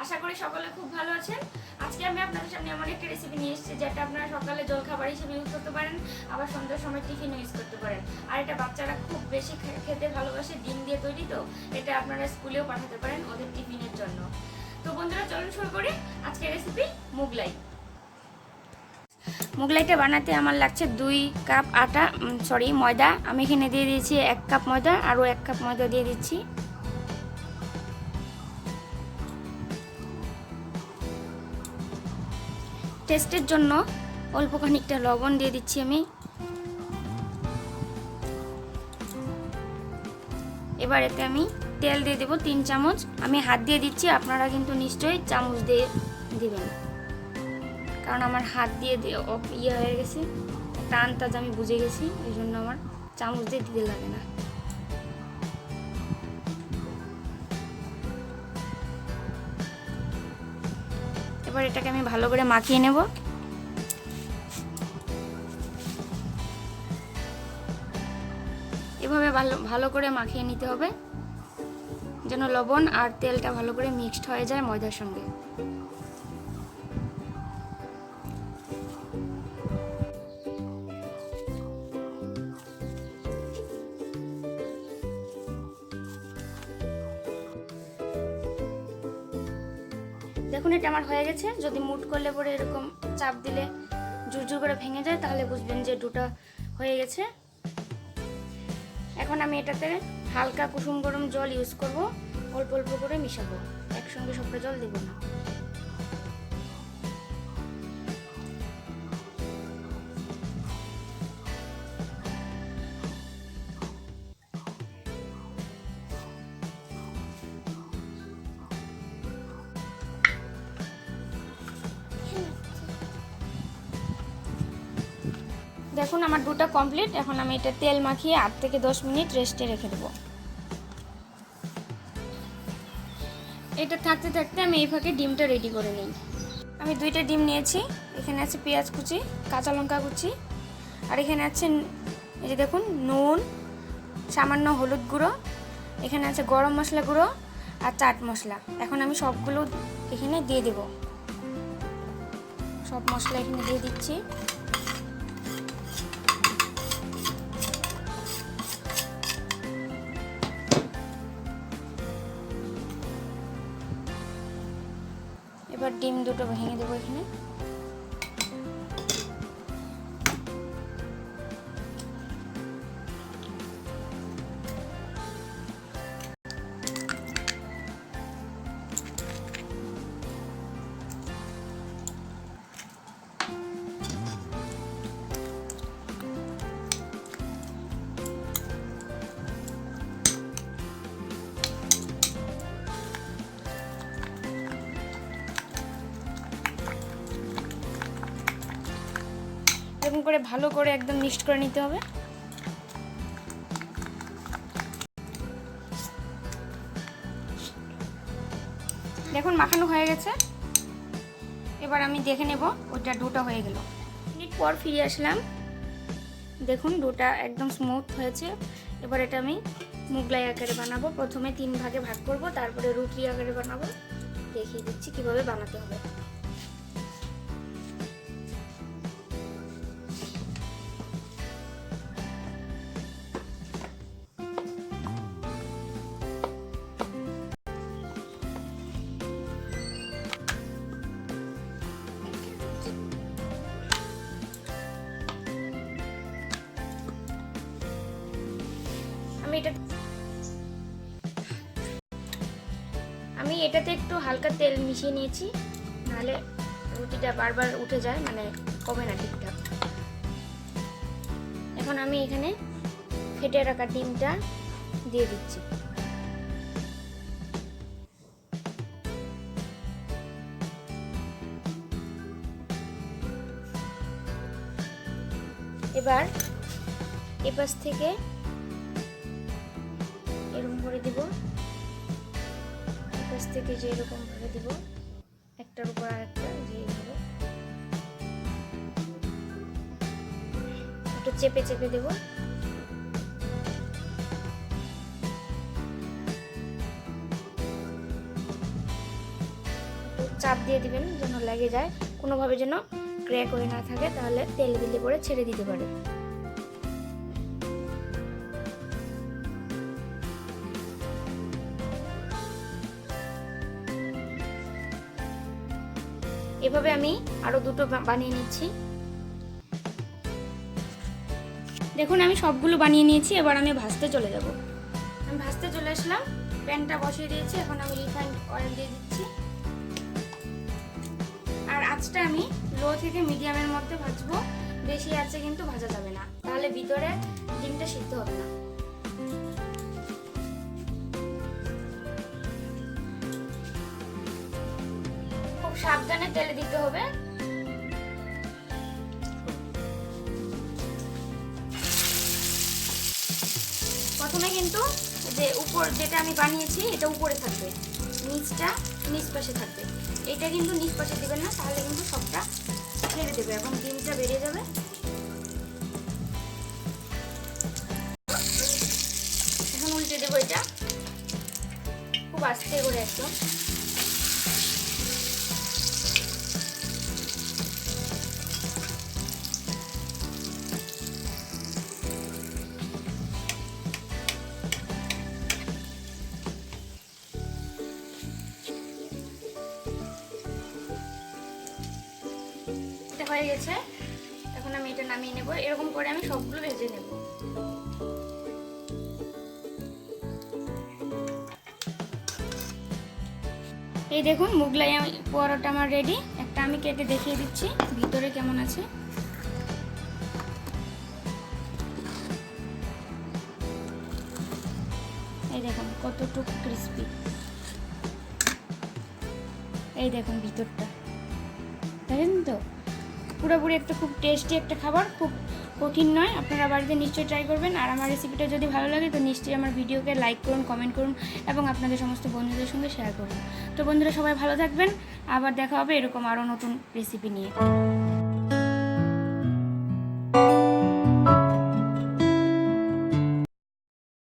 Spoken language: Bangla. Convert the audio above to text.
আশা করি সকলে খুব ভালো আছেন। আজকে আমি আপনাদের সামনে এমন একটা রেসিপি নিয়ে এসেছি যেটা আপনারা সকালে জলখাবার হিসেবে ইউজ করতে পারেন, আবার সন্ধ্যার সময় টিফিনও ইউজ করতে পারেন। আর এটা বাচ্চারা খুব বেশি খেতে ভালোবাসে, ডিম দিয়ে তৈরি, তো এটা আপনারা স্কুলেও পাঠাতে পারেন ওদের টিফিনের জন্য। তো বন্ধুরা চলুন শুরু করি আজকের রেসিপি মোগলাই। মোগলাইটা বানাতে আমার লাগছে 2 কাপ ময়দা। আমি এখানে দিয়ে দিয়েছি 1 কাপ ময়দা, আরও 1 কাপ ময়দা দিয়ে দিচ্ছি। টেস্টের জন্য অল্প খানিকটা লবণ দিয়ে দিচ্ছি আমি। এবার এতে আমি তেল দিয়ে দেবো 3 চামচ। আমি হাত দিয়ে দিচ্ছি, আপনারা কিন্তু নিশ্চয়ই চামচ দিয়ে দিবেন, কারণ আমার হাত দিয়ে হয়ে গেছে, একটা আন্দাজ আমি বুঝে গেছি, এই জন্য আমার চামচ দিয়ে দিতে লাগে না। এবার এটাকে আমি ভালো করে মাখিয়ে নেব। এভাবে ভালো করে মাখিয়ে নিতে হবে যেন লবণ আর তেলটা ভালো করে মিক্সড হয়ে যায় ময়দার সঙ্গে। দেখুন এটা আমার হয়ে গেছে। যদি মুট করলে পরে এরকম চাপ দিলে জুরজুর করে ভেঙে যায়, তাহলে বুঝবেন যে ডোটা হয়ে গেছে। এখন আমি এটাতে হালকা কুসুম গরম জল ইউজ করব, অল্প অল্প করে মিশাবো, একসঙ্গে সবটা জল দেব না। দেখুন আমার ডোটা কমপ্লিট। এখন আমি এটা তেল মাখিয়ে 8 থেকে 10 মিনিট রেস্টে রেখে দেবো। এটা থাকতে থাকতে আমি এই ফাঁকে ডিমটা রেডি করে নিই। আমি 2টা ডিম নিয়েছি। এখানে আছে পেঁয়াজ কুচি, কাঁচা লঙ্কা কুচি, আর এখানে আছে এই যে দেখুন নুন, সামান্য হলুদ গুঁড়ো, এখানে আছে গরম মশলা গুঁড়ো আর চাট মশলা। এখন আমি সবগুলো এখানে দিয়ে দেব। সব মশলা এখানে দিয়ে দিচ্ছি। এবার ডিম দুটো ভেঙে দেবো এখানে। এরকম করে ভালো করে একদম মিক্সড করে নিতে হবে। দেখুন মাখানো হয়ে গেছে। এবার আমি দেখে নেব ওটা ডোটা হয়ে গেল। মিনিট পর ফিরে আসলাম। দেখুন ডোটা একদম স্মুথ হয়েছে। এবার এটা আমি মোগলাই আকারে বানাবো। প্রথমে 3 ভাগে ভাগ করব, তারপরে রুটি আকারে বানাবো। দেখিয়ে দিচ্ছি কিভাবে বানাতে হবে। আমি এটাতে একটু হালকা তেল মিশিয়ে নিয়েছি, নাহলে রুটিটা বারবার উঠে যায়, মানে কমে না ঠিকঠাক। এখন আমি এখানে ফেটে রাখা ডিমটা দিয়ে দিচ্ছি। এবার এপাশ থেকে এরকম করে দিব, এপাশ থেকে যে এরকম করে দিব, একটার উপর আরেকটা, যে এইভাবে একটু চেপে চেপে দেব। চাপ দিয়ে দিবেন যেন লেগে যায়, কোনোভাবে যেন ক্র্যাক হয়ে না থাকে, তাহলে তেল দিলে পরে ছেড়ে দিতে পারে। এভাবে আমি আরো দুটো বানিয়ে নিচ্ছি। দেখুন আমি সবগুলো বানিয়ে নিয়েছি, এবার আমি ভাজতে চলে যাব। আমি ভাজতে চলে আসলাম, প্যানটা বসিয়ে দিয়েছি, এখন আমি রিফাইন্ড অয়েল দিয়ে দিচ্ছি। আর আঁচটা আমি লো থেকে মিডিয়ামের মধ্যে ভাজবো, বেশি আঁচে কিন্তু ভাজা যাবে না, তাহলে ভিতরে ডিমটা সিদ্ধ হবে না। খুব সাবধানে তেলে দিতে হবে। প্রথমে কিন্তু যে উপর যেটা আমি বানিয়েছি এটা উপরে থাকবে, নিচটা নিচ পাশে থাকবে। এটা কিন্তু নিচ পাশে দিবেন না, তাহলে কিন্তু সবটা ছেড়ে দেবে এবং ডিমটা বেরিয়ে যাবে। এখন উল্টে দেবো এটা খুব আস্তে করে একদম। হয়ে গেছে, এখন আমি এটা নামিয়ে নেব। এরকম করে আমি সবগুলো ভেজে নেব। এই দেখুন মুগলাই পরোটা আমার রেডি। একটা আমি কেটে দেখিয়ে দিচ্ছি ভিতরে কেমন আছে। এই দেখুন কতটুকু ক্রিস্পি, এই দেখুন ভিতরটা, দেখেন তো পুরোপুরি একটা খুব টেস্টি একটা খাবার, খুব কঠিন নয়। আপনারা বাড়িতে নিশ্চয়ই ট্রাই করবেন। আর আমার রেসিপিটা যদি ভালো লাগে তো নিশ্চয়ই আমার ভিডিওকে লাইক করুন, কমেন্ট করুন এবং আপনাদের সমস্ত বন্ধুদের সঙ্গে শেয়ার করুন। তো বন্ধুরা সবাই ভালো থাকবেন, আবার দেখা হবে এরকম আরও নতুন রেসিপি নিয়ে।